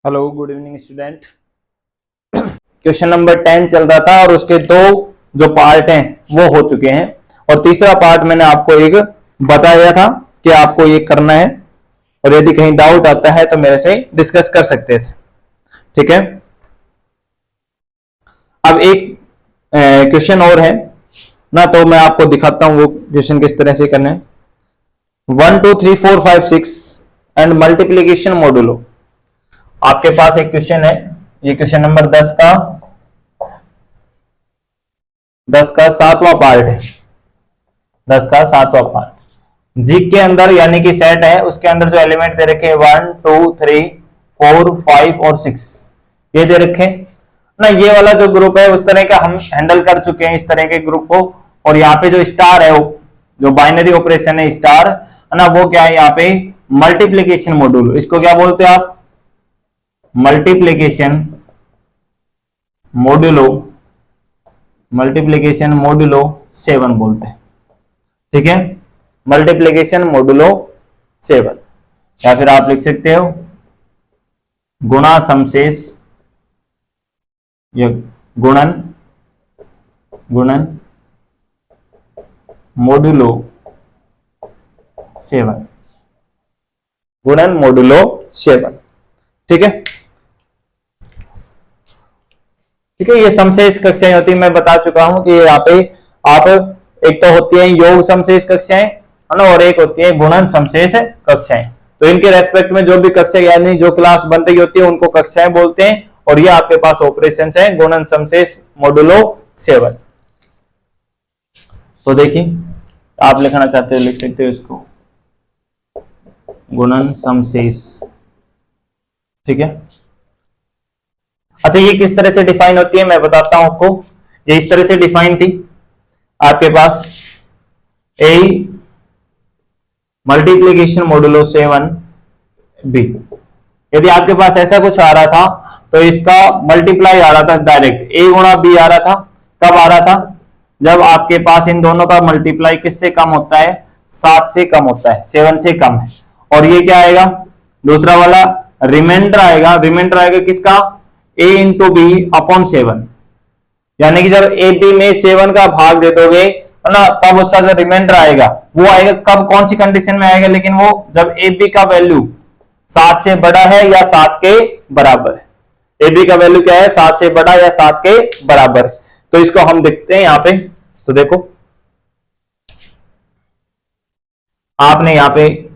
Hello good evening student. Question number 10 चल रहा था और उसके दो जो पार्ट हैं वो हो चुके हैं और तीसरा पार्ट मैंने आपको एक बताया था कि आपको ये करना है और यदि कहीं डाउट आता है तो मेरे से डिस्कस कर सकते थे। ठीक है, अब एक क्वेश्चन और है ना, तो मैं आपको दिखाता हूं वो क्वेश्चन किस तरह से करना है। 1 2 3 4 5 6 एंड मल्टीप्लीकेशन मॉड्यूलो। आपके पास एक क्वेश्चन है, ये क्वेश्चन नंबर 10 का 7वां पार्ट है। 10 का 7वां पार्ट जी के अंदर यानी कि सेट है, उसके अंदर जो एलिमेंट दे रखे 1 2 3 4 5 और 6 ये दे रखे ना। ये वाला जो ग्रुप है उस तरह का हम हैंडल कर चुके हैं, इस तरह के ग्रुप को। और यहाँ पे जो स्टार है जो बाइनरी ऑपरेशन है स्टार है ना, वो क्या है यहाँ पे मल्टीप्लीकेशन मॉड्यूल। इसको क्या बोलते हैं आप? मल्टीप्लीकेशन मॉड्यूलो 7 बोलते हैं। ठीक है, मल्टीप्लीकेशन मॉड्यूलो 7 या फिर आप लिख सकते हो गुणा समशेष या गुणन मॉड्यूलो 7, गुणन मॉड्यूलो 7। ठीक है, ठीक है। ये समशेष कक्षाएं होती है, मैं बता चुका हूं कि यहाँ पे आप एक तो होती है योग समशेष कक्षाएं है ना, और एक होती है गुणन समशेष कक्षाएं। तो इनके रेस्पेक्ट में जो भी कक्षा यानी जो क्लास बन रही होती है उनको कक्षाएं बोलते हैं। और ये आपके पास ऑपरेशन है गुणन समशेष मॉड्यूलो 7। तो देखिए, आप लिखना चाहते हो लिख सकते हो इसको गुणन समशेष। ठीक है, अच्छा ये किस तरह से डिफाइन होती है मैं बताता हूं आपको। ये इस तरह से डिफाइन थी आपके पास ए मल्टीप्लीकेशन मॉड्यूलो 7 बी। यदि आपके पास ऐसा कुछ आ रहा था तो इसका मल्टीप्लाई आ रहा था डायरेक्ट, ए गुणा बी आ रहा था। कब आ रहा था? जब आपके पास इन दोनों का मल्टीप्लाई किससे कम होता है? 7 से कम होता है, 7 से कम है। और ये क्या आएगा? दूसरा वाला रिमाइंडर आएगा। रिमाइंडर आएगा किसका? a into b upon 7। यानी कि जब ए बी में 7 का भाग दे दोगे है ना, तब उसका जो रिमाइंडर आएगा वो आएगा कब, कौन सी कंडीशन में आएगा? लेकिन वो जब ए बी का वैल्यू 7 से बड़ा है या 7 के बराबर है। ए बी का वैल्यू क्या है? 7 से बड़ा या 7 के बराबर। तो इसको हम देखते हैं यहाँ पे। तो देखो आपने यहाँ पे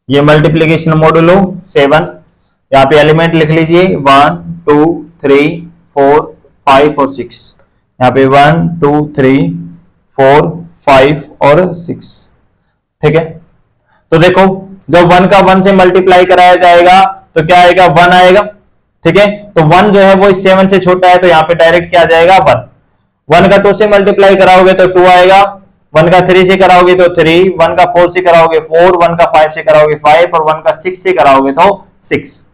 ये मल्टीप्लीकेशन मॉड्यूलो 7, यहाँ पे एलिमेंट लिख लीजिए 1 2 3 4 5 और 6। यहाँ पे 1 2 3 4 5 और 6। ठीक है, तो देखो जब 1 का 1 से मल्टीप्लाई कराया जाएगा तो क्या आएगा? 1 आएगा। ठीक है, तो 1 जो है वो इस 7 से छोटा है, तो यहाँ पे डायरेक्ट क्या आ जाएगा? 1। 1 का 2 से मल्टीप्लाई कराओगे तो 2 आएगा। 1 का 3 से कराओगे तो 3, 1 का 4 से कराओगे 4, 1 का 5 से कराओगे 5 और 1 का 6 से कराओगे तो 6।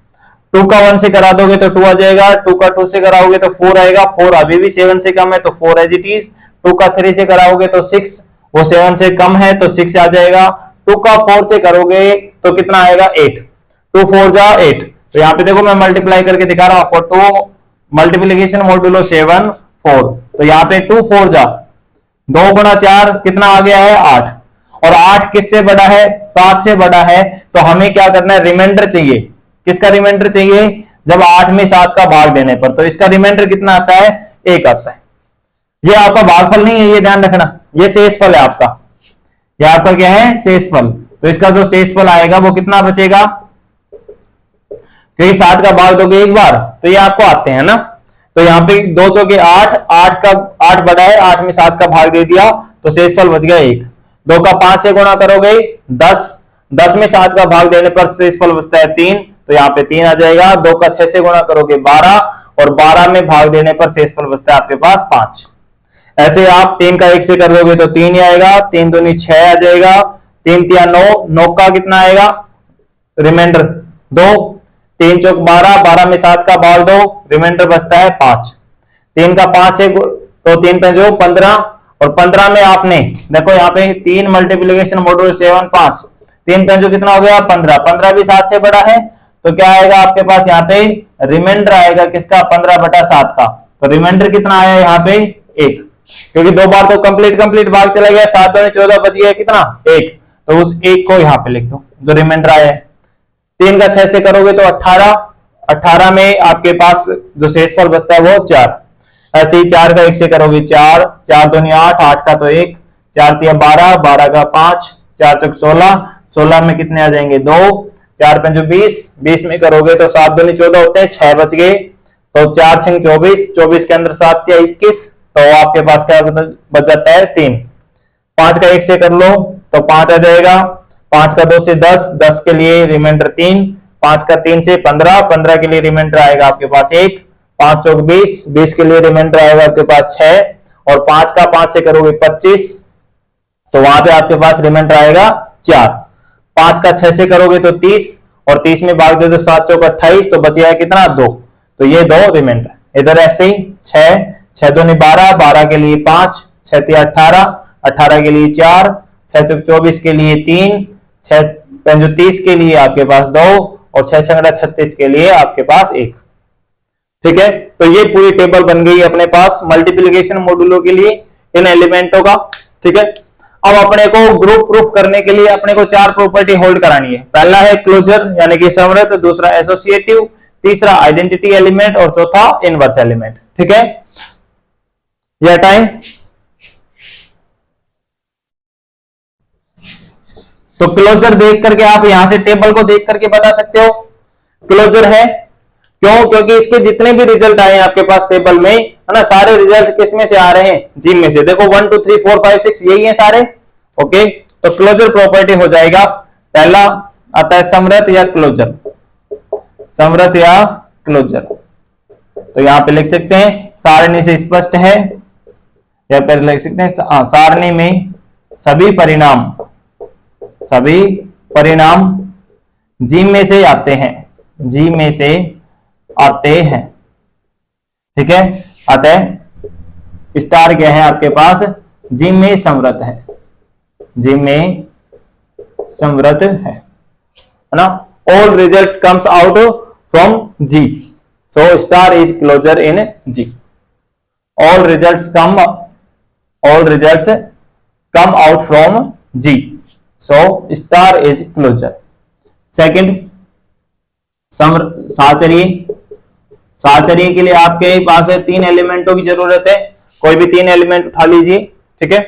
2 का 1 से करा दोगे तो 2 आ जाएगा। 2 का 2 से कराओगे तो 4 आएगा। 4 अभी भी 7 से कम है तो 4 एज इट इज। 2 का 3 से कराओगे तो 6, वो 7 से कम है तो 6 आ जाएगा। 2 का 4 से करोगे तो कितना आएगा? 8। 2 4 जा 8। तो यहाँ पे देखो मैं मल्टीप्लाई करके दिखा रहा हूं आपको। 2 मल्टीप्लीकेशन मॉड्यूलो 7 4। तो यहाँ पे 2 4 जा 2 गुणा 4 कितना आ गया है? 8। और 8 किससे बड़ा है? 7 से बड़ा है। तो हमें क्या करना है? रिमाइंडर चाहिए। किसका रिमाइंडर चाहिए? जब 8 में 7 का भाग देने पर। तो इसका रिमाइंडर कितना आता है? 1 आता है। ये आपका भागफल नहीं है, ये ध्यान रखना, ये शेषफल है आपका। ये आपका क्या है? शेषफल। तो इसका जो शेषफल आएगा वो कितना बचेगा? क्योंकि 7 का भाग दोगे एक बार तो ये आपको आते हैं ना। तो यहाँ पे 2 चौके 8, 8 बड़ा है, 8 में 7 का भाग दे दिया तो शेषफल बच गया 1। 2 का 5 से गुणा करोगे 10, 10 में 7 का भाग देने पर शेषफल बचता है 3, तो यहाँ पे 3 आ जाएगा। 2 का 6 से गुणा करोगे 12 और 12 में भाग देने पर शेषफल बचता है आपके पास 5। ऐसे आप 3 का 1 से कर दोगे तो 3 ही आएगा। 3 दूनी 6 आ जाएगा। 3 तिया 9, 9 का कितना आएगा? रिमाइंडर 2। 3 चौक 12, 12 में 7 का भाग दो, रिमाइंडर बचता है 5। 3 का 5 से तो 3 5 15 और 15 में आपने देखो यहाँ पे 3 मल्टीप्लीकेशन मॉड्यूलो 7 5, 3 5 कितना हो गया? 15। 15 भी 7 से बड़ा है तो क्या आएगा आपके पास यहाँ पे रिमाइंडर आएगा किसका 15/7 का। तो रिमाइंडर कितना आया यहाँ पे 1, क्योंकि दो बार तो कंप्लीट भाग चला गया, 7 और 14 बच गया कितना 1, तो उस 1 को यहाँ पे लिख दो जो रिमाइंडर आया है। 3 का 6 से करोगे तो 18 में आपके पास जो शेषफल बचता है वो 4। ऐसे ही 4 का 1 से करोगे 4, 4 दूनी 8, 8 का तो 1, 4 तिया 12, 12 का 5, 4 चौक 16, 16 में कितने आ जाएंगे 2, 4 पंचो 20, 20 में करोगे तो 7 दूनी 14 होते हैं, 6 बच गए, तो 4 सिंह 24, 24 के अंदर 7 तिया 21, तो आपके पास क्या बच जाता है 3। 5 का 1 से कर लो तो 5 आ जाएगा, 5 का 2 से 10, 10 के लिए रिमाइंडर 3, 5 का 3 से 15, 15 के लिए रिमाइंडर आएगा आपके पास 1, 5 चौक 20, 20 के लिए रिमाइंडर आएगा आपके पास 6, और 5 का 5 से करोगे 25, तो वहां पे आपके पास रिमाइंडर आएगा 4। 5 का 6 से करोगे तो 30, और 30 में भाग दे तो 7 चौक 28, तो बच गया कितना 2, तो ये 2 रिमाइंडर। इधर ऐसे ही 6 दूनी 12, 12 के लिए 5, 6 तिया 18, 18 के लिए 4, 6 चौक 24 के लिए 3, 6 पंचो 30 के लिए आपके पास 2, और 6 छंगड़ा 36 के लिए आपके पास 1। ठीक है, तो ये पूरी टेबल बन गई अपने पास मल्टीप्लिकेशन मॉड्यूलो के लिए इन एलिमेंटों का। ठीक है, अब अपने को ग्रुप प्रूफ करने के लिए अपने को 4 प्रॉपर्टी होल्ड करानी है। पहला है क्लोजर यानी कि समृद्ध, दूसरा एसोसिएटिव, तीसरा आइडेंटिटी एलिमेंट, और चौथा इनवर्स एलिमेंट। ठीक है, ये हटाएं। तो क्लोजर देख करके आप यहां से टेबल को देख करके बता सकते हो क्लोजर है, क्यों? क्योंकि इसके जितने भी रिजल्ट आए हैं आपके पास टेबल में, है ना, सारे रिजल्ट किस में से आ रहे हैं? जिम में से। देखो 1 2 3 4 5 6 यही है सारे। ओके, तो क्लोजर प्रॉपर्टी हो जाएगा, पहला आता है समृद्ध या क्लोजर, समृद्ध या क्लोजर। तो यहां पे लिख सकते हैं सारणी से स्पष्ट है, या फिर लिख सकते हैं सारणी में सभी परिणाम जी में से आते हैं, जी में से आते हैं। ठीक है, अतः स्टार क्या है आपके पास? जी में समृद्ध है, जी में समृद्ध है ना। All results comes out from G, so star is closure in G. All results come out from G, so star is closure. Second, साहचर्य के लिए आपके पास है 3 एलिमेंटों की जरूरत है, कोई भी 3 एलिमेंट उठा लीजिए। ठीक है,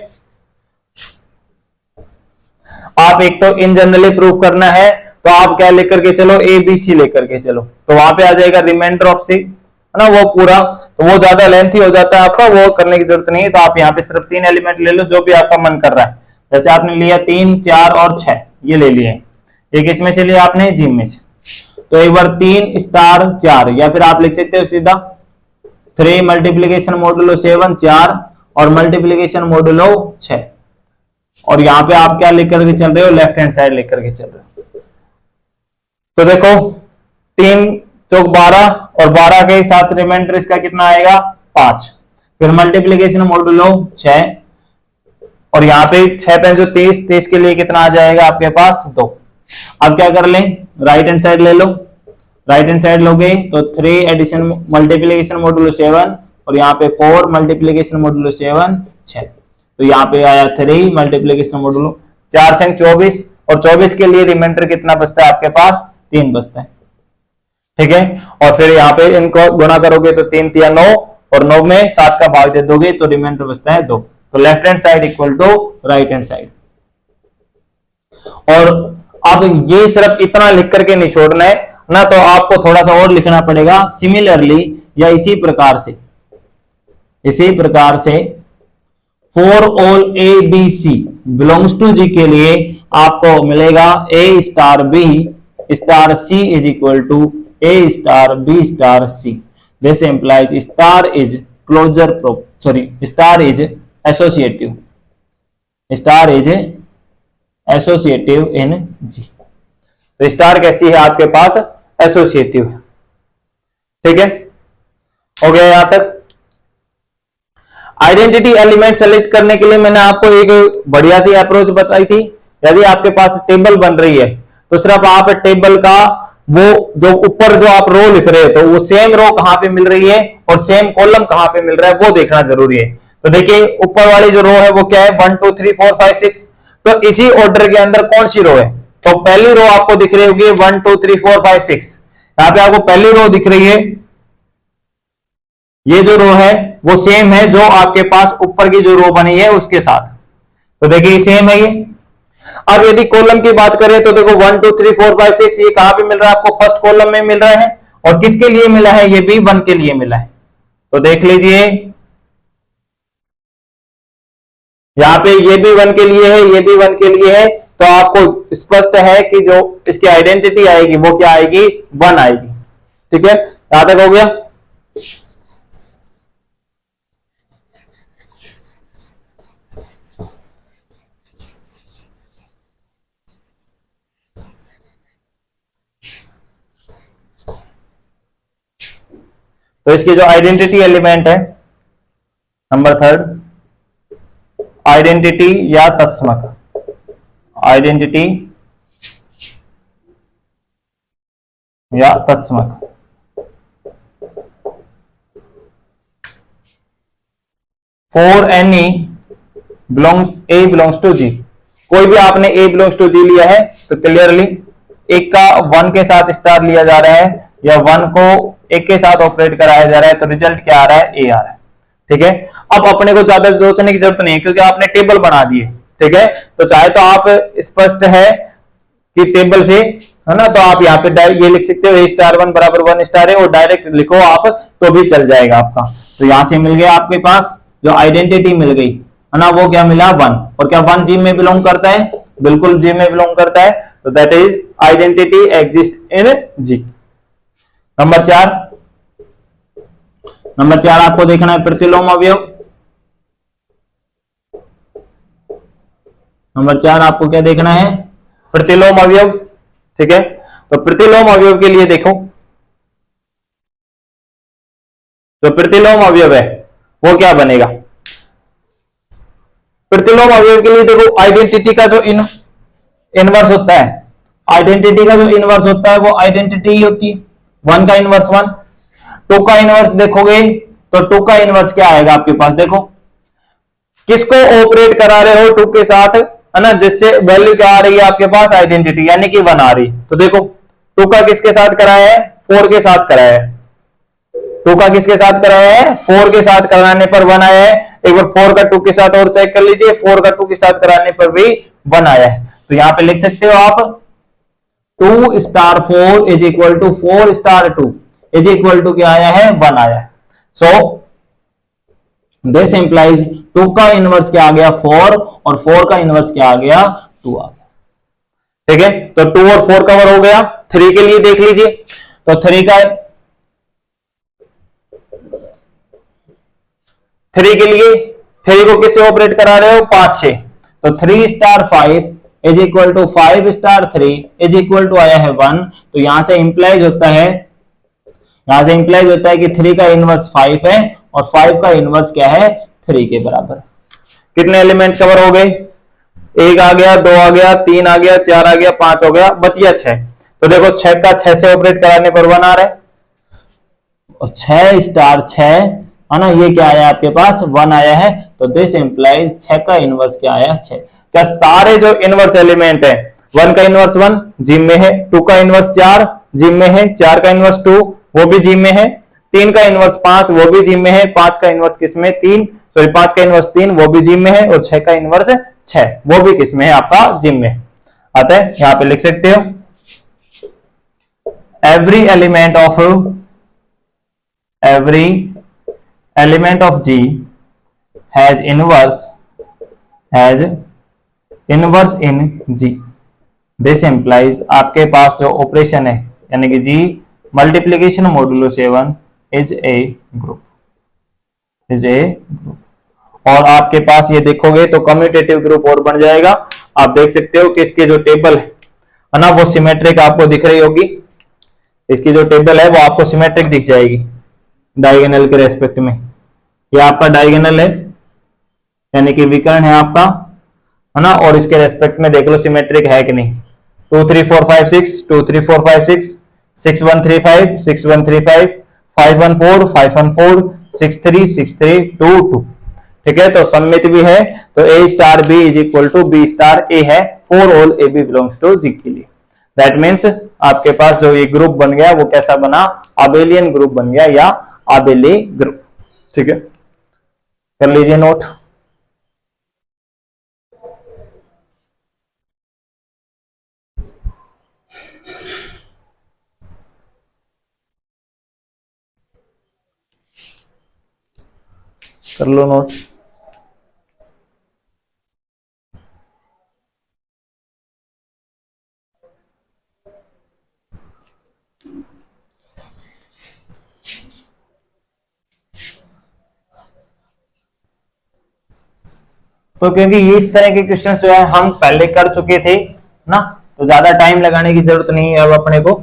आप एक तो इन जनरली प्रूव करना है, तो आप क्या लेकर के चलो? ए बी सी लेकर के चलो, तो वहां पे आ जाएगा रिमाइंडर ऑफ सी, है ना, वो पूरा, तो वो ज्यादा लेंथी हो जाता है आपका, वो करने की जरूरत नहीं है। तो आप यहाँ पे सिर्फ 3 एलिमेंट ले लो जो भी आपका मन कर रहा है। जैसे आपने लिया 3, 4 और 6, ये ले लिए, एक इसमें से लिया आपने जिम में से, तो एक बार 3 स्टार 4, या फिर आप लिख सकते हो सीधा 3 मल्टीप्लीकेशन मॉडुलो 7 4 और मल्टीप्लीकेशन मॉडुलो 6, और यहां पे आप क्या लिख करके चल रहे हो? लेफ्ट हैंड साइड लिख करके चल रहे हो। तो देखो 3 चौक 12, और 12 के साथ रिमाइंडर इसका कितना आएगा 5, फिर मल्टीप्लीकेशन मॉडुलो 6, और यहाँ पे 6 5 30, 30 के लिए कितना आ जाएगा आपके पास 2। अब क्या कर लें? राइट हैंड साइड ले लो, राइट हैंड साइड लोगे तो 3 एडिशन मल्टीप्लीकेशन मॉडुलो 7, और यहाँ पे 4 मल्टीप्लीकेशन मॉडुलो 7 6, तो यहाँ पे आया 3 मल्टीप्लीकेशन मॉडुलो 4 से 24, और 24 के लिए रिमाइंडर कितना बचता है आपके पास? 3 बचता है। ठीक है, और फिर यहाँ पे इनको गुणा करोगे तो 3 तिया 9, और 9 में 7 का भाग दे दोगे तो रिमाइंडर बचता है 2। तो left hand side equal to right hand side. और अब ये सिर्फ इतना लिख करके नहीं छोड़ना है ना, तो आपको थोड़ा सा और लिखना पड़ेगा सिमिलरली, या इसी प्रकार से for all A B C belongs to G के लिए आपको मिलेगा A star B star C is equal to A star B star C. This implies star is closure star is associative, star is associative in G. तो star कैसी है आपके पास? Associative है। ठीक है, हो गया यहां तक। आइडेंटिटी एलिमेंट सेलेक्ट करने के लिए मैंने आपको एक बढ़िया सी अप्रोच बताई थी। यदि आपके पास टेबल बन रही है तो सिर्फ आप टेबल का वो जो ऊपर जो आप रो लिख रहे हो तो वो सेम रो कहां पे मिल रही है और सेम कॉलम कहां पे मिल रहा है वो देखना जरूरी है। तो देखिए ऊपर वाली जो रो है वो क्या है 1 2 3 4 5 6, तो इसी ऑर्डर के अंदर कौन सी रो है, तो पहली रो आपको दिख रही होगी 1 2 3 4 5 6, यहां पे आपको पहली रो दिख रही है, ये जो रो है वो सेम है जो आपके पास ऊपर की जो रो बनी है उसके साथ, तो देखिए सेम है ये। अब यदि कॉलम की बात करें तो देखो 1 2 3 4 5 6 ये कहां पे मिल रहा है आपको, फर्स्ट कॉलम में मिल रहा है, और किसके लिए मिला है, ये भी 1 के लिए मिला है। तो देख लीजिए यहां पे ये भी 1 के लिए है, ये भी 1 के लिए है, तो आपको स्पष्ट है कि जो इसकी आइडेंटिटी आएगी वो क्या आएगी, 1 आएगी। ठीक है, यहां तक हो गया। तो इसकी जो आइडेंटिटी एलिमेंट है नंबर 3, आइडेंटिटी या तत्समक, आइडेंटिटी या तत्समक, for any belongs A belongs to G, कोई भी आपने ए बिलोंग्स टू जी लिया है तो क्लियरली एक का 1 के साथ स्टार लिया जा रहा है या 1 को एक के साथ ऑपरेट कराया जा रहा है, तो रिजल्ट क्या आ रहा है, ए आ रहा है। ठीक है, अब अपने को ज्यादा सोचने की जरूरत नहीं है क्योंकि आपने टेबल बना दिए। ठीक है, तो चाहे तो आप स्पष्ट है कि टेबल से है ना, तो आप यहाँ पे ये लिख सकते हो A*1 बराबर 1 स्टार है, और डायरेक्ट लिखो आप तो भी चल जाएगा आपका। तो यहां से मिल गया आपके पास जो आइडेंटिटी मिल गई है ना, वो क्या मिला 1, और क्या 1 जी में बिलोंग करता है, बिल्कुल जी में बिलोंग करता है, तो that is identity exist in G. Number 4, number 4 आपको देखना है प्रतिलोम अवयव। नंबर 4 आपको क्या देखना है, प्रतिलोम अवयव। ठीक है, तो प्रतिलोम अवयव के लिए देखो, जो प्रतिलोम अवयव है वो क्या बनेगा, प्रतिलोम अवयव के लिए देखो आइडेंटिटी का जो इनवर्स होता है, आइडेंटिटी का जो इनवर्स होता है वो आइडेंटिटी ही होती है, 1 का इनवर्स 1, 2 का इनवर्स देखोगे तो 2 का इनवर्स क्या आएगा आपके पास, देखो किसको ऑपरेट करा रहे हो 2 के साथ है ना, जिससे वैल्यू क्या आ रही है आपके पास, आइडेंटिटी यानी कि 1 आ रही। तो देखो 2 का किसके साथ कराया है, 4 के साथ कराया है, 2 का किसके साथ कराया है, 4 के साथ कराने पर 1 आया है। एक बार 4 का 2 के साथ और चेक कर लीजिए, 4 का 2 के साथ कराने पर भी 1 आया है। तो यहां पे लिख सकते हो आप 2 star 4 is equal to 4 star 2 is equal to क्या आया है, 1 आया है। सो दिस इंप्लाइज 2 का इनवर्स क्या आ गया 4, और 4 का इनवर्स क्या आ गया 2 आ गया। ठीक है, तो 2 और 4 कवर हो गया। 3 के लिए देख लीजिए, तो 3 के लिए 3 को किससे ऑपरेट करा रहे हो, 5 से, तो 3 star 5 is equal to 5 star 3 is equal to आया है 1। तो यहां से इंप्लाइज होता है, यहां से इंप्लाइज होता है कि 3 का इनवर्स 5 है और 5 का इनवर्स क्या है 3 के बराबर। कितने एलिमेंट कवर हो गए, 1 आ गया, 2 आ गया, 3 आ गया, 4 आ गया, 5 हो गया, बच गया 6। तो देखो 6 का 6 से ऑपरेट कराने पर 1 आ रहा है, और 6 स्टार 6 है ना, ये क्या आया आपके पास 1 आया है। तो दिस इंप्लाइज 6 का इनवर्स क्या आया 6। क्या सारे जो इनवर्स एलिमेंट है, 1 का इनवर्स 1 जिम में है, 2 का इनवर्स 4 जिम में है, 4 का इनवर्स 2 वो भी जिम में है, 3 का इनवर्स 5 वो भी जिम में है, 5 का इनवर्स किसमें 3, सॉरी 5 का इनवर्स 3 वो भी जिम में है, और 6 का इनवर्स 6 वो भी किसमें है आपका जिम में आता है। यहां पे लिख सकते हो every element of G has inverse in G। This implies आपके पास जो ऑपरेशन है यानी कि G multiplication modulo 7 is a group, और आपके पास ये देखोगे तो कम्यूटेटिव ग्रुप और बन जाएगा। आप देख सकते हो कि इसके जो टेबल है ना वो सिमेट्रिक आपको दिख रही होगी, इसकी जो टेबल है वो आपको सिमेट्रिक दिख जाएगी डायगोनल के रेस्पेक्ट में। ये आपका डायगोनल है यानी कि विकर्ण है आपका है ना, और इसके रेस्पेक्ट में देख लो सिमेट्रिक है कि नहीं। 2 3 4 5 6 2 3 4 5 6 6135 6135, 514 514, 63 63 22। ठीक है, तो सम्मित भी है, तो A star B is equal to B star A है for all A B belongs to G के लिए। दैट मीन्स आपके पास जो ये ग्रुप बन गया वो कैसा बना, आबेलियन ग्रुप बन गया या आबेली ग्रुप। ठीक है, कर लीजिए नोट। कर लो नोट। तो क्योंकि ये इस तरह के क्वेश्चंस जो है हम पहले कर चुके थे ना, तो ज्यादा टाइम लगाने की जरूरत नहीं है अब अपने को।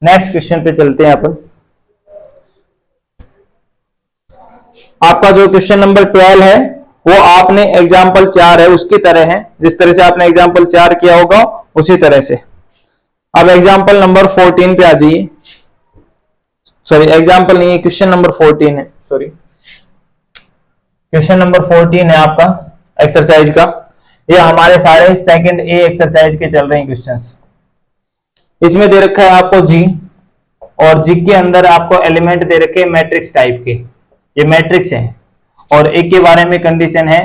नेक्स्ट क्वेश्चन पे चलते हैं अपन। आपका जो क्वेश्चन नंबर 12 है वो आपने एग्जाम्पल 4 है उसकी तरह है, जिस तरह से आपने एग्जाम्पल 4 किया होगा उसी तरह से। अब एग्जाम्पल नंबर 14 पे आ जाइए। सॉरी, एग्जाम्पल नहीं है, क्वेश्चन नंबर 14 है, सॉरी क्वेश्चन नंबर 14 है आपका एक्सरसाइज का। ये हमारे सारे सेकंड ए एक्सरसाइज के चल रहे हैं क्वेश्चंस। इसमें दे रखा है आपको जी, और जी के अंदर आपको एलिमेंट दे रखे हैं मैट्रिक्स टाइप के, ये मैट्रिक्स है। और एक के बारे में कंडीशन है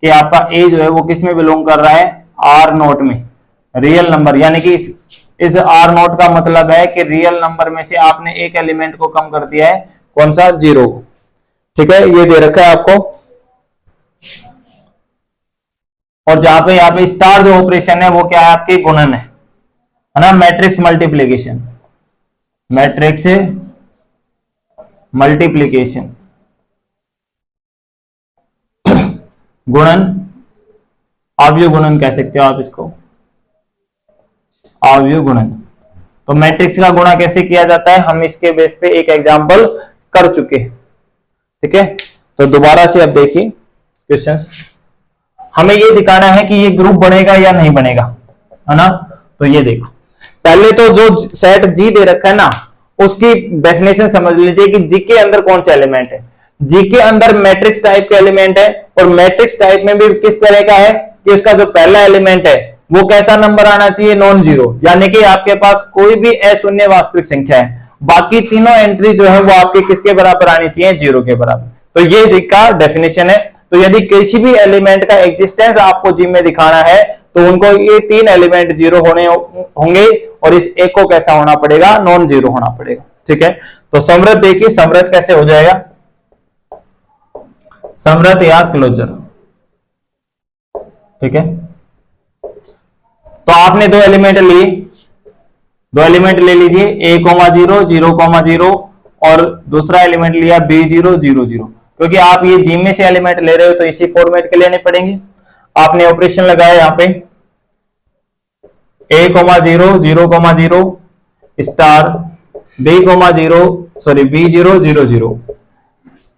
कि आपका ए जो है वो किस में बिलोंग कर रहा है, आर नोट में, रियल नंबर। यानी कि इस आर नोट का मतलब है कि रियल नंबर में से आपने एक एलिमेंट को कम कर दिया है, कौन सा, 0। ठीक है, ये दे रखा है आपको। और जहां पे यहाँ पे स्टार जो ऑपरेशन है वो क्या है, आपके गुणन है ना, मैट्रिक्स मल्टीप्लीकेशन, मैट्रिक्स मल्टीप्लीकेशन, गुणन, आव्यूह गुणन कह सकते हो आप इसको, आव्यूह गुणन। तो मैट्रिक्स का गुणा कैसे किया जाता है, हम इसके बेस पे एक एग्जांपल कर चुके। ठीक है, तो दोबारा से अब देखिए क्वेश्चंस। हमें ये दिखाना है कि ये ग्रुप बनेगा या नहीं बनेगा, है ना। तो ये देखो, पहले तो जो सेट जी दे रखा है ना, उसकी डेफिनेशन समझ लीजिए कि जी के अंदर कौन से एलिमेंट है। जी के अंदर मैट्रिक्स टाइप के एलिमेंट है, और मैट्रिक्स टाइप में भी किस तरह का है कि उसका जो पहला एलिमेंट है वो कैसा नंबर आना चाहिए, नॉन जीरो। यानी कि आपके पास कोई भी अशून्य वास्तविक संख्या है, बाकी तीनों एंट्री जो है वो आपके किसके बराबर आनी चाहिए, 0 के बराबर। तो ये जी का डेफिनेशन है। तो यदि किसी भी एलिमेंट का एग्जिस्टेंस आपको जी में दिखाना है तो उनको ये 3 एलिमेंट 0 होने होंगे, और इस एक को कैसा होना पड़ेगा, नॉन जीरो होना पड़ेगा। ठीक है, तो समृद्ध देखिए, समृद्ध कैसे हो जाएगा, समृद्ध या क्लोजर। ठीक है, तो आपने दो एलिमेंट लिए, दो एलिमेंट ले लीजिए, a, 0 0, 0, और दूसरा एलिमेंट लिया b0 0 0। क्योंकि आप ये जी में से एलिमेंट ले रहे हो तो इसी फॉर्मेट के लेने पड़ेंगे। आपने ऑपरेशन लगाया यहां पे a, 0 0, 0 star b, 0 sorry b0 0 0।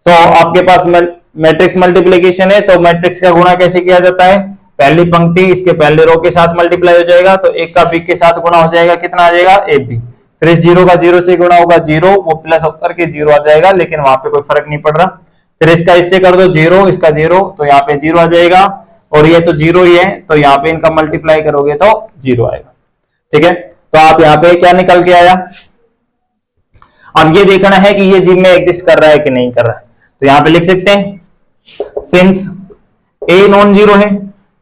तो आपके पास मैट्रिक्स मल्टीप्लीकेशन है, तो मैट्रिक्स का गुणा कैसे किया जाता है, पहली पंक्ति इसके पहले रो के साथ मल्टीप्लाई हो जाएगा, तो एक का बी के साथ गुणा हो जाएगा, कितना आ जाएगा, ए बी। फिर इस 0 का 0 से गुणा होगा 0, वो प्लस होकर के 0 आ जाएगा, लेकिन वहां पे कोई फर्क नहीं पड़ रहा। फिर इसका इससे कर दो 0, इसका 0, तो यहाँ पे 0 आ जाएगा, और ये तो 0 ही है, तो यहाँ पे इनका मल्टीप्लाई करोगे तो 0 आएगा। ठीक है, तो आप यहाँ पे क्या निकल के आया, अब ये देखना है कि ये जी में एग्जिस्ट कर रहा है कि नहीं कर रहा है। तो यहाँ पे लिख सकते हैं सिंस ए नॉन जीरो है,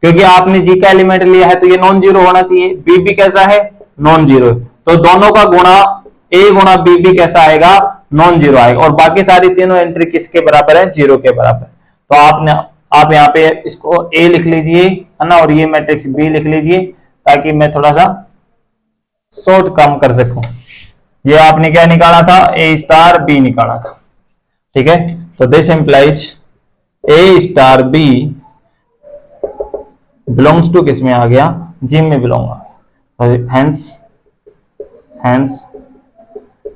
क्योंकि आपने जी का एलिमेंट लिया है तो ये नॉन जीरो होना चाहिए, बी भी कैसा है, नॉन जीरो, तो दोनों का गुणा ए गुणा बी भी कैसा आएगा, नॉन जीरो आएगा, और बाकी सारी तीनों एंट्री किसके बराबर है, 0 के बराबर। तो आप यहाँ पे इसको ए लिख लीजिए, है ना, और ये मैट्रिक्स बी लिख लीजिए, ताकि मैं थोड़ा सा शॉर्ट कम कर सकूं। ये आपने क्या निकाला था, ए स्टार बी निकाला था। ठीक है, तो this implies a star b belongs to किस में आ गया, जिम में बिलोंग आ गया। Hence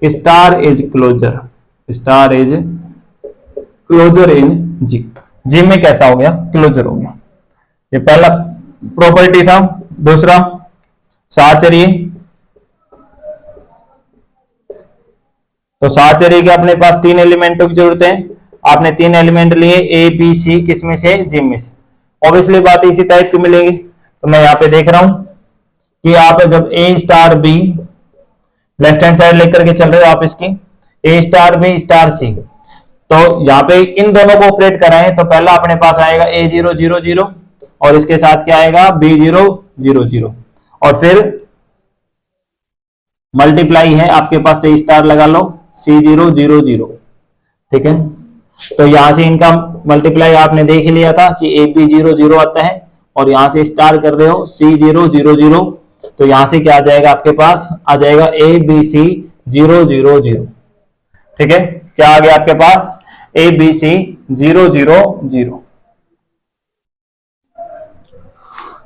star is closure, star is closure in G, G में कैसा हो गया, क्लोजर हो गया। ये पहला प्रॉपर्टी था। दूसरा साहचर्य, तो साहचर्य के अपने पास 3 एलिमेंटों की जरूरत है। आपने 3 एलिमेंट लिए ए बी सी, किस में से, जिम में से। ऑब्वियसली बात इसी टाइप की मिलेगी। तो मैं यहाँ पे देख रहा हूं कि आप जब A star B left hand side लेकर के चल रहे हो आप इसकी, A star B star C, तो यहाँ पे इन दोनों को ऑपरेट कराएं तो पहला अपने पास आएगा A0 0 0 और इसके साथ क्या आएगा B0 0 0 और फिर मल्टीप्लाई है आपके पास से स्टार लगा लो C0 0 0, ठीक है। तो यहां से इनका मल्टीप्लाई आपने देख लिया था कि AB0 0 आता है और यहां से स्टार कर रहे हो C0 0 0, तो यहां से क्या आ जाएगा आपके पास, आ जाएगा ABC 0 0 0, ठीक है। क्या आ गया आपके पास ABC 0 0 0।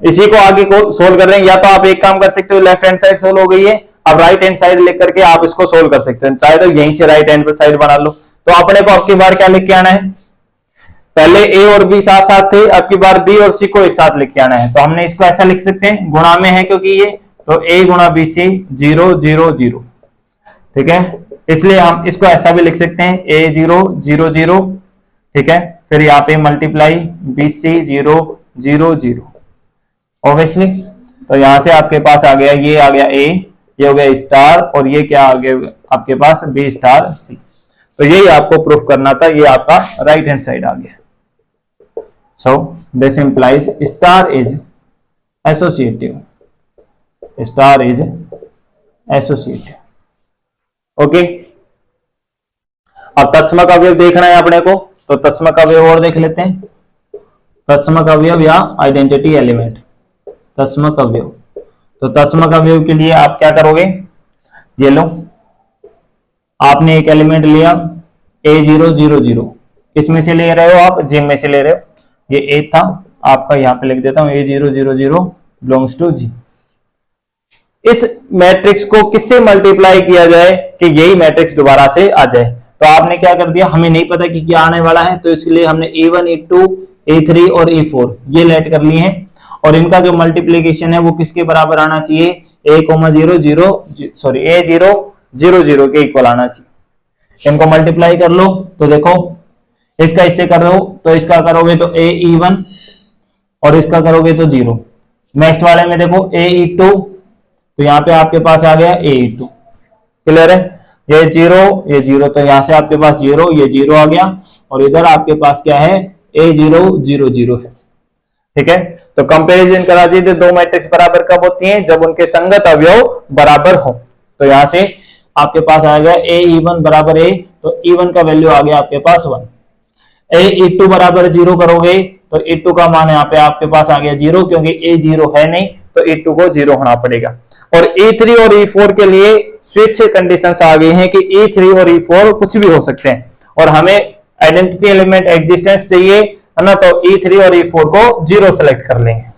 इसी को आगे को सोल्व कर रहे हैं, या तो आप एक काम कर सकते हो, लेफ्ट हैंड साइड सोल्व हो गई है, अब राइट हैंड साइड लेकर के आप इसको सोल्व कर सकते हैं, चाहे तो यहीं से राइट हैंड साइड बना लो। तो अपने को अब की बार क्या लिख के आना है, पहले ए और बी साथ साथ थे, अब की बार बी और सी को एक साथ लिख के आना है। तो हमने इसको ऐसा लिख सकते हैं, गुणा में है क्योंकि ये, तो ए गुणा बी सी 0 0 0, ठीक है। इसलिए हम इसको ऐसा भी लिख सकते हैं A0 0 0, ठीक है। फिर यहाँ पे मल्टीप्लाई BC 0 0 0, ऑब्वियसली। तो यहां से आपके पास आ गया, ये आ गया A, ये हो गया स्टार, और ये क्या आ गया आपके पास B स्टार C। तो यही आपको प्रूफ करना था, ये आपका राइट हैंड साइड आ गया। So this implies star is associative, star is associative, okay. अब तत्समक अवयव देखना है अपने को, तो तत्समक अवयव और देख लेते हैं। तत्समक अवयव या आइडेंटिटी एलिमेंट, तत्समक अवयव। तो तत्समक अवयव के लिए आप क्या करोगे, ये लो, आपने एक एलिमेंट लिया A0 0 0, इसमें से ले रहे हो आप, जिम में से ले रहे हो, ये A था आपका, यहां पे लिख देता हूं A0 0 0 बिलोंग्स टू जी। इस मैट्रिक्स को किससे मल्टीप्लाई किया जाए कि यही मैट्रिक्स दोबारा से आ जाए। तो आपने क्या कर दिया, हमें नहीं पता कि क्या आने वाला है, तो इसके लिए हमने A1 A2 A3 और A4 ये लेट कर लिए हैं, और इनका जो मल्टीप्लीकेशन है वो किसके बराबर आना चाहिए, A0 0 0 के इक्वल आना चाहिए। इनको मल्टीप्लाई कर लो, तो देखो इसका इससे कर रहे हो, तो इसका करोगे तो AE1 और इसका करोगे तो 0। नेक्स्ट वाले में देखो AE2, तो यहाँ पे आपके पास आ गया AE2, क्लियर है। ये 0 तो यहां से आपके पास 0, ये 0 आ गया, और इधर आपके पास क्या है A0 0 0 है, ठीक है। तो कंपैरिजन करा दीजिए, दो मैट्रिक्स बराबर कब होती हैं, जब उनके संगत अवयव बराबर हो। तो यहां से आपके पास आ गया AE1 बराबर A, तो E1 का वैल्यू आ गया आपके पास 1। AE2 बराबर 0 करोगे तो E2 का मान यहाँ पे आपके पास आ गया 0, क्योंकि A0 है नहीं, तो E2 को 0 होना पड़ेगा। और E3 और E4 के लिए स्विच कंडीशंस आ गई हैं कि E3 और E4 कुछ भी हो सकते हैं, और हमें आइडेंटिटी एलिमेंट एग्जिस्टेंस चाहिए, है ना। तो E3 और E4 को 0 सेलेक्ट कर लेंगे।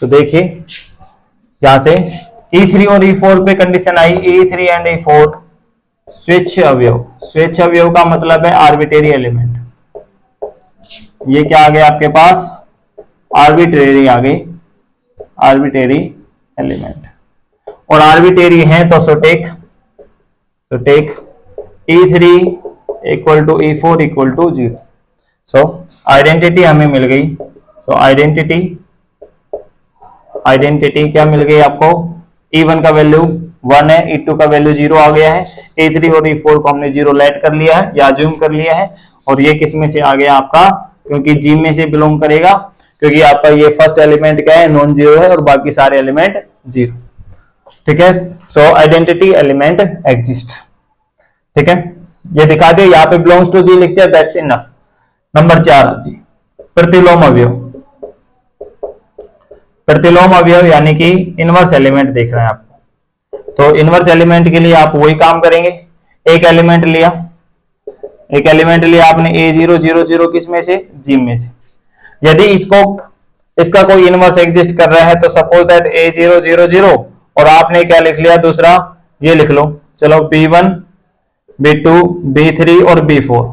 तो देखिए यहां से E3 और E4 पे condition I, E3 and E4 switch अवयव। स्विच अवयव का मतलब है आर्बिट्रेरी एलिमेंट। ये क्या आ गया आपके पास, आर्बिट्रेरी आ गई, आर्बिट्रेरी एलिमेंट। और आर्बिट्रेरी है तो so take E3 equal to E4 equal to 0। So identity हमें मिल गई। सो आइडेंटिटी क्या मिल गई आपको, E1 का वैल्यू 1 है, E2 का वैल्यू 0 आ गया है, E3 और E4 को हमने 0 लेट कर लिया है या ज्यूम कर लिया है, और ये किस में से आ गया आपका, क्योंकि जी में से बिलोंग करेगा, क्योंकि आपका ये फर्स्ट एलिमेंट क्या है, नॉन जीरो है, और बाकी सारे एलिमेंट 0, ठीक है। सो आइडेंटिटी एलिमेंट एग्जिस्ट, ठीक है। ये दिखा दे, यहाँ पे बिलोंग्स टू जी लिखते हैं, दैट्स इनफ। नंबर 4 जी प्रतिलोम अवयव। प्रतिलोम अवयव यानी कि इनवर्स एलिमेंट देख रहे हैं आपको, तो इनवर्स एलिमेंट के लिए आप वही काम करेंगे। एक एलिमेंट लिया, एक एलिमेंट लिया आपने A000 किस में से, जी में से। यदि इसका कोई इनवर्स एग्जिस्ट कर रहा है तो सपोज दैट A000 और आपने क्या लिख लिया दूसरा, ये लिख लो चलो B1 B2 B3 और B4।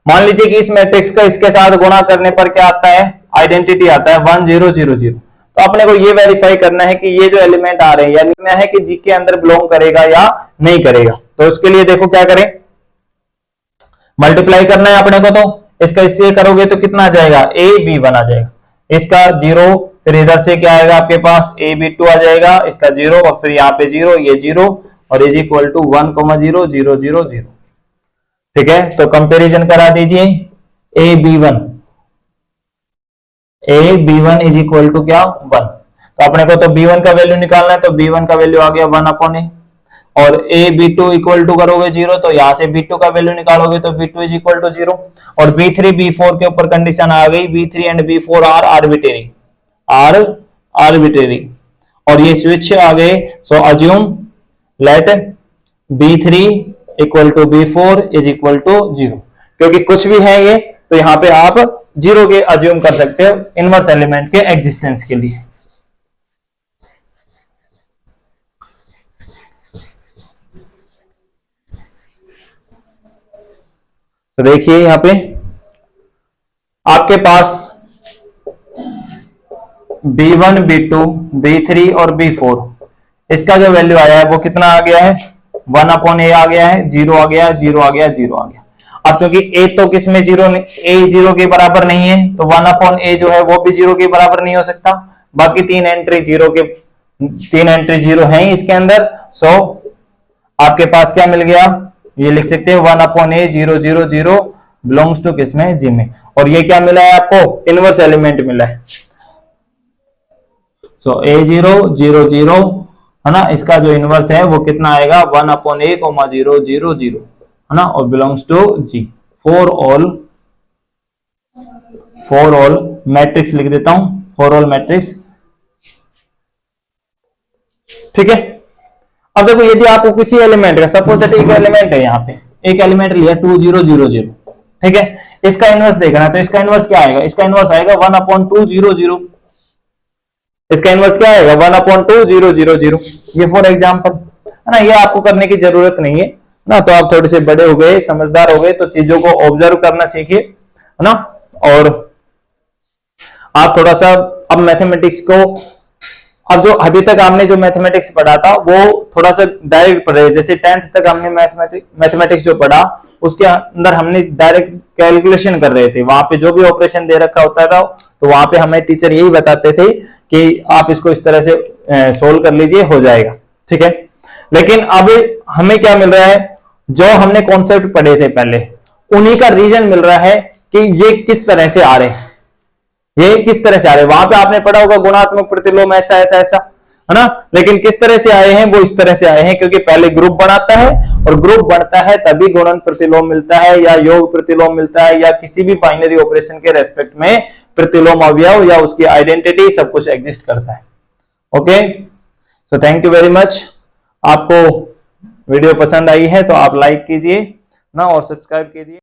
मान लीजिए कि इस मैट्रिक्स का इसके साथ गुणा करने पर क्या आता है, आइडेंटिटी आता है 1000। तो अपने को ये वेरीफाई करना है कि ये जो एलिमेंट आ रहे हैं या है कि जी के अंदर बिलोंग करेगा या नहीं करेगा। तो उसके लिए देखो क्या करें, मल्टीप्लाई करना है अपने को। तो इसका इससे करोगे तो कितना आ जाएगा, AB1 आ जाएगा, इसका 0, फिर इधर से क्या आएगा आपके पास AB2 आ जाएगा, इसका 0 और फिर यहाँ पे 0, ये 0 और इज इक्वल टू 1, 0 0 0 0। ठीक है, तो कंपैरिजन करा दीजिए AB1 इज इक्वल टू क्या 1। तो अपने को तो B1 का वैल्यू निकालना है, तो B1 का वैल्यू आ गया 1/a और AB2 इक्वल टू करोगे 0, तो यहां से B2 का वैल्यू निकालोगे तो B2 इज इक्वल टू 0 और B3 B4 के ऊपर कंडीशन आ गई B3 and B4 are arbitrary और ये स्विच आ गए। So assume let B3 equal to B4 is equal to 0, क्योंकि कुछ भी है ये तो यहां पे आप 0 के अज्यूम कर सकते हो इनवर्स एलिमेंट के एग्जिस्टेंस के लिए। तो देखिए यहां पे आपके पास B1 B2 B3 और B4 इसका जो वैल्यू आया है वो कितना आ गया है, 1/a आ गया है, 0 आ गया, 0 आ गया, 0 आ गया। अब चूंकि a तो किसमें 0, a 0 के बराबर नहीं है तो 1/a जो है वो भी 0 के बराबर नहीं हो सकता। बाकी तीन एंट्री 0 है इसके अंदर। सो आपके पास क्या मिल गया, ये लिख सकते हैं 1/a 0 0 0 बिलोंग्स टू किसमें, जी में। और ये क्या मिला है आपको, इनवर्स एलिमेंट मिला है। सो A0 0 0 है ना, इसका जो इनवर्स है वो कितना आएगा 1/a 0 0 0 है ना, और belongs to G. For all matrix लिख देता हूं, फॉर ऑल मैट्रिक्स। ठीक है, अब देखो यदि आपको किसी एलिमेंट का सपोज दैट एक एलिमेंट है, यहाँ पे एक एलिमेंट लिया 2 0 0 0, ठीक है, इसका इनवर्स देखना है तो इसका इनवर्स क्या आएगा, इसका इनवर्स आएगा 1/2 0 0। इसका इनवर्स क्या आएगा 1/2 0 0 0। ये फॉर एग्जांपल है ना, ये आपको करने की जरूरत नहीं है ना, तो आप थोड़े से बड़े हो गए, समझदार हो गए, तो चीजों को ऑब्जर्व करना सीखिए है ना। और आप थोड़ा सा अब मैथमेटिक्स को, अब जो अभी तक आपने जो मैथमेटिक्स पढ़ा था वो थोड़ा सा डायरेक्ट पढ़े, जैसे 10th तक हमने मैथमेटिक्स जो पढ़ा उसके अंदर हमने डायरेक्ट कैलकुलेशन कर रहे थे, वहां पे जो भी ऑपरेशन दे रखा होता था तो वहां पे हमें टीचर यही बताते थे कि आप इसको इस तरह से सोल्व कर लीजिए, हो जाएगा। ठीक है, लेकिन अब हमें क्या मिल रहा है, जो हमने कॉन्सेप्ट पढ़े थे पहले उन्हीं का रीजन मिल रहा है कि ये किस तरह से आ रहे हैं, ये किस तरह से आ रहे हैं। वहां पे आपने पढ़ा होगा गुणात्मक प्रतिलोम ऐसा ऐसा ऐसा है ना, लेकिन किस तरह से आए हैं, वो इस तरह से आए हैं क्योंकि पहले ग्रुप बनाता है और ग्रुप बनता है तभी गुणन प्रतिलोम मिलता है या योग प्रतिलोम मिलता है या किसी भी बाइनरी ऑपरेशन के रेस्पेक्ट में प्रतिलोम अवयव या उसकी आइडेंटिटी सब कुछ एग्जिस्ट करता है। Okay, so thank you very much. आपको वीडियो पसंद आई है तो आप लाइक कीजिए ना और सब्सक्राइब कीजिए।